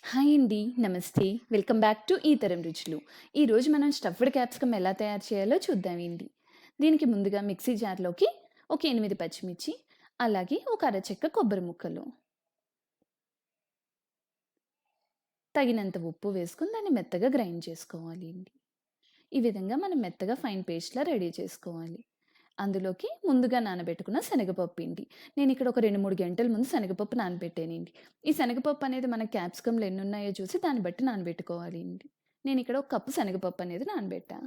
Hi అండి. నమస్తే. Welcome back to ఈతరం రుచులు. ఈరోజు మనం స్టఫ్డ్ క్యాప్సికమ్ ఎలా తయారు చేయాలో చూద్దామండి. దీనికి ముందుగా మిక్సీ జార్‌లోకి ఒక 8 పచ్చిమిర్చి, అలాగే ఒక అరచెక్క కొబ్బరి ముక్కలు, తగినంత ఉప్పు వేసుకొని దాన్ని మెత్తగా గ్రైండ్ చేసుకోవాలి అండి. ఈ విధంగా మనం మెత్తగా ఫైన్ పేస్ట్‌లా రెడీ చేసుకోవాలి. అందులోకి ముందుగా నానబెట్టుకున్న శనగపప్పు పిండి. నేనిక్కడ ఒక 2, 3 గంటల ముందు శనగపప్పు నానబెట్టానండి. ఈ శనగపప్పు అనేది మన క్యాప్సికమ్‌లో ఎన్నున్నాయో చూసి దాన్ని బట్టి నానబెట్టుకోవాలి అండి. నేనిక్కడ ఒక కప్పు శనగపప్పు అనేది నానబెట్టా.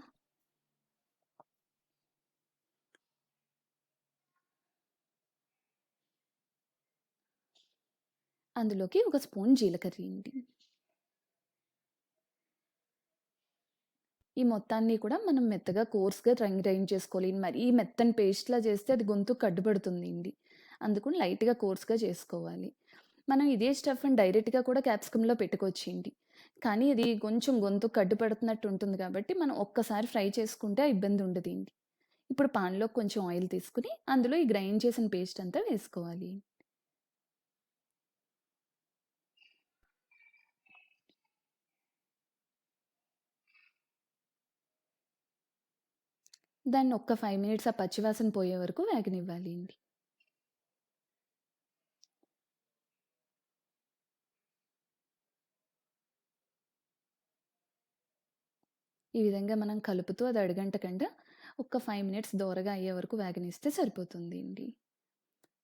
అందులోకి ఒక స్పూన్ జీలకర్ర అండి. ఈ మొత్తాన్ని కూడా మనం మెత్తగా కోర్స్‌గా గ్రైండ్ చేసుకోవాలి. మరీ మెత్తని పేస్ట్‌లా చేస్తే అది గొంతుకు అడ్డుపడుతుందండి. అందుకని లైట్‌గా కోర్స్‌గా చేసుకోవాలి. మనం ఇదే స్టఫ్‌ని డైరెక్ట్‌గా కూడా క్యాప్సికమ్‌లో పెట్టుకోవచ్చండి. కానీ ఇది కొంచెం గొంతుకు అడ్డుపడుతున్నట్టు ఉంటుంది కాబట్టి మనం ఒక్కసారి ఫ్రై చేసుకుంటే ఆ ఇబ్బంది ఉండదండి. ఇప్పుడు పాన్‌లో కొంచెం ఆయిల్ తీసుకొని అందులో ఈ గ్రైండ్ చేసిన పేస్ట్ అంతా వేసుకోవాలి. దాన్ని ఒక్క 5 మినిట్స్ ఆ పచ్చివాసన పోయే వరకు వేగనివ్వాలి అండి. ఈ విధంగా మనం కలుపుతూ అది అడుగంటకుండా ఒక్క 5 మినిట్స్ దోరగా అయ్యే వరకు వేగనిస్తే సరిపోతుందండి.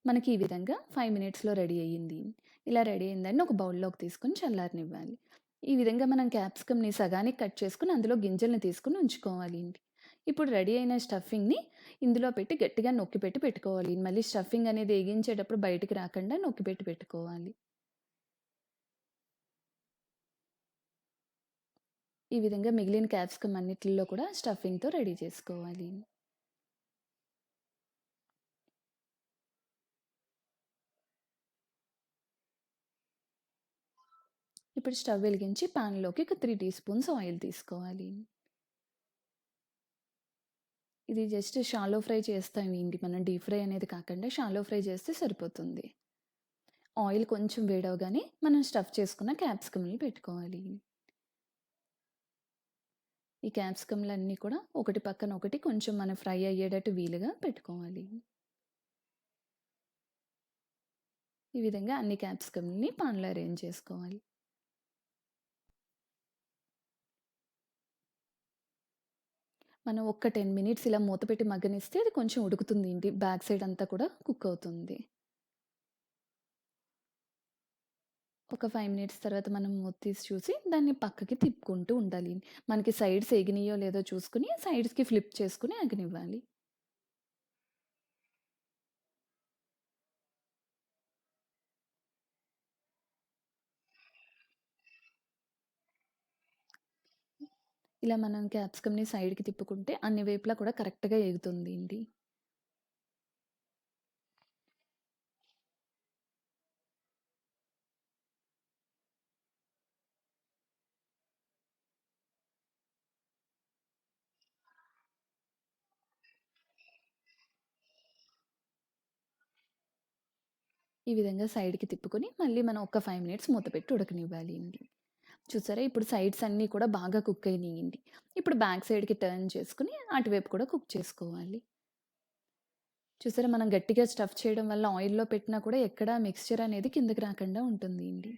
మనకి ఈ విధంగా 5 మినిట్స్‌లో రెడీ అయ్యింది. ఇలా రెడీ అయిందాన్ని ఒక బౌల్‌లోకి తీసుకొని చల్లారనివ్వాలి. ఈ విధంగా మనం క్యాప్సికమ్‌ని సగానికి కట్ చేసుకొని అందులో గింజల్ని తీసుకొని ఉంచుకోవాలండి. ఇప్పుడు రెడీ అయిన స్టఫింగ్‌ని ఇందులో పెట్టి గట్టిగా నొక్కిపెట్టి పెట్టుకోవాలి. మళ్ళీ స్టఫింగ్ అనేది ఎగించేటప్పుడు బయటికి రాకుండా నొక్కిపెట్టి పెట్టుకోవాలి. ఈ విధంగా మిగిలిన క్యాప్సికమ్ అన్నిటిల్లో కూడా స్టఫింగ్‌తో రెడీ చేసుకోవాలి. ఇప్పుడు స్టవ్ వెలిగించి పాన్‌లోకి ఒక 3 టీ స్పూన్స్ ఆయిల్ తీసుకోవాలి. ఇది జస్ట్ షాలో ఫ్రై చేస్తామండి. మనం డీప్ ఫ్రై అనేది కాకుండా షాలో ఫ్రై చేస్తే సరిపోతుంది. ఆయిల్ కొంచెం వేడవగానే మనం స్టఫ్ చేసుకున్న క్యాప్సికమ్‌ని పెట్టుకోవాలి. ఈ క్యాప్సికమ్‌లన్నీ కూడా ఒకటి పక్కన ఒకటి కొంచెం మనం ఫ్రై అయ్యేటట్టు వీలుగా పెట్టుకోవాలి. ఈ విధంగా అన్ని క్యాప్సికమ్‌ని పాన్‌లో అరేంజ్ చేసుకోవాలి. మనం ఒక్క 10 మినిట్స్ ఇలా మూత పెట్టి మగ్గనిస్తే అది కొంచెం ఉడుకుతుందండి. బ్యాక్ సైడ్ అంతా కూడా కుక్ అవుతుంది. ఒక 5 మినిట్స్ తర్వాత మనం మూత తీసి చూసి దాన్ని పక్కకి తిప్పుకుంటూ ఉండాలి. మనకి సైడ్స్ ఎగినియో లేదో చూసుకొని సైడ్స్‌కి ఫ్లిప్ చేసుకొని ఎగనివ్వాలి. ఇలా మనం క్యాప్సికమ్‌ని సైడ్‌కి తిప్పుకుంటే అన్ని వైపులా కూడా కరెక్ట్‌గా ఎగుతుందండి. ఈ విధంగా సైడ్‌కి తిప్పుకొని మళ్ళీ మనం ఒక 5 మినిట్స్ మూత పెట్టి ఉడకనివ్వాలి అండి. చూసారా ఇప్పుడు సైడ్స్ అన్నీ కూడా బాగా కుక్ అయినాయండి. ఇప్పుడు బ్యాక్ సైడ్‌కి టర్న్ చేసుకొని అటువైపు కూడా కుక్ చేసుకోవాలి. చూసారా మనం గట్టిగా స్టఫ్ చేయడం వల్ల ఆయిల్‌లో పెట్టినా కూడా ఎక్కడ మిక్స్చర్ అనేది కిందకి రాకుండా ఉంటుంది అండి.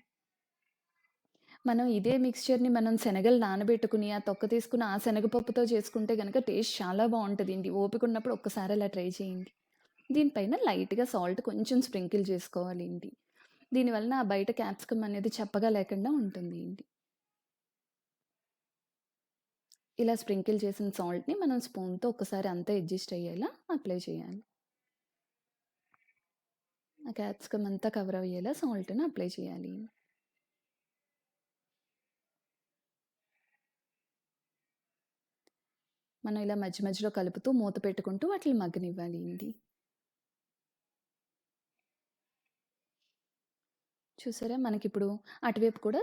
మనం ఇదే మిక్స్చర్‌ని మనం శనగలు నానబెట్టుకొని, ఆ తొక్క తీసుకొని ఆ శనగపప్పుతో చేసుకుంటే గనక టేస్ట్ చాలా బావుంటదండి. ఓపికున్నప్పుడు ఒక్కసారి అలా ట్రై చేయండి. దీనిపైన లైట్‌గా సాల్ట్ కొంచెం స్ప్రింకిల్ చేసుకోవాలండి. దీనివలన ఆ బయట క్యాప్సికమ్ అనేది చప్పగా లేకుండా ఉంటుంది అండి. ఇలా స్ప్రింకిల్ చేసిన సాల్ట్‌ని మనం స్పూన్‌తో ఒక్కసారి అంతా అడ్జస్ట్ అయ్యేలా అప్లై చేయాలి. ఆ క్యాప్సికమ్ అంతా కవర్ అయ్యేలా సాల్ట్‌ని అప్లై చేయాలి. మనం ఇలా మధ్య మధ్యలో కలుపుతూ మూత పెట్టుకుంటూ వాటిని మగ్గనివ్వాలి అండి. చూసారా? మనకిప్పుడు అటువైపు కూడా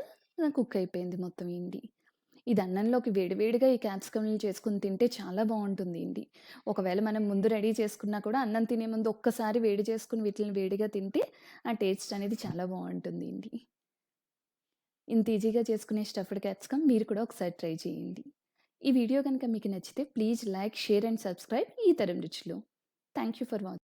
కుక్ అయిపోయింది మొత్తం ఏంటి. ఇది అన్నంలోకి వేడి వేడిగా ఈ క్యాప్సికమ్‌ని చేసుకొని తింటే చాలా బావుంటుందండి. ఒకవేళ మనం ముందు రెడీ చేసుకున్నా కూడా అన్నం తినే ముందు ఒక్కసారి వేడి చేసుకొని వీటిలిని వేడిగా తింటే ఆ టేస్ట్ అనేది చాలా బావుంటుందండి. ఇంత ఈజీగా చేసుకునే స్టఫ్డ్ క్యాప్సికమ్ మీరు కూడా ఒకసారి ట్రై చేయండి. ఈ వీడియో గనుక మీకు నచ్చితే please like, share and subscribe ఈ తరం రుచులు. Thank you for watching.